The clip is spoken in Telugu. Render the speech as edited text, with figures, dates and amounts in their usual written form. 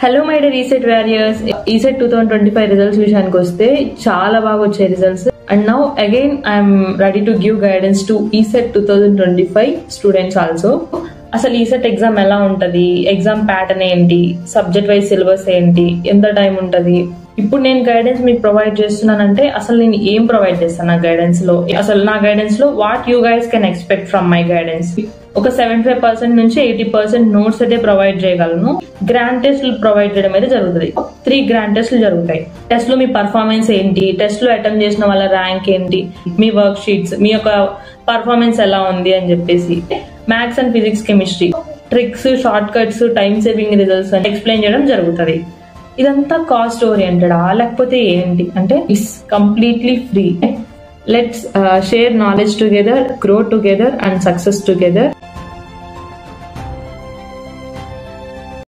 Hello my dear ECET warriors. ECET 2025 results విషయానికి వస్తే చాలా బాగా వచ్చాయి results. And now again I'm ready to give guidance to ECET 2025 students also. అసలు ఈసెట్ ఎగ్జామ్ ఎలా ఉంటది, ఎగ్జామ్ ప్యాటర్న్ ఏంటి, సబ్జెక్ట్ వైజ్ సిలబస్ ఏంటి, ఎంత టైం ఉంటది. ఇప్పుడు నేను గైడెన్స్ మీకు ప్రొవైడ్ చేస్తున్నానంటే అసలు నేను ఏం ప్రొవైడ్ చేస్తాను నా గైడెన్స్ లో, అసలు నా గైడెన్స్ లో what you guys can expect from my guidance. ఒక 75% నుంచి 80% నోట్స్ అయితే ప్రొవైడ్ చేయగలను. గ్రాండ్ టెస్ట్లు ప్రొవైడ్ చేయడం అయితే జరుగుతుంది. 3 గ్రాండ్ టెస్ట్లు జరుగుతాయి. టెస్ట్ లో మీ పర్ఫార్మెన్స్ ఏంటి, టెస్ట్ లో అటెంప్ట్ చేసిన వాళ్ళ ర్యాంక్ ఏంటి, మీ వర్క్ షీట్స్, మీ యొక్క పర్ఫార్మెన్స్ ఎలా ఉంది అని చెప్పేసి, maths and physics, chemistry, tricks, short cuts, time saving results అని ఎక్స్ప్లెయిన్ చేయడం జరుగుతుంది. ఇదంతా కాస్ట్ ఓరియంటెడా లేకపోతే ఏంటి అంటే it's completely free. Let's share knowledge together, grow together and success together.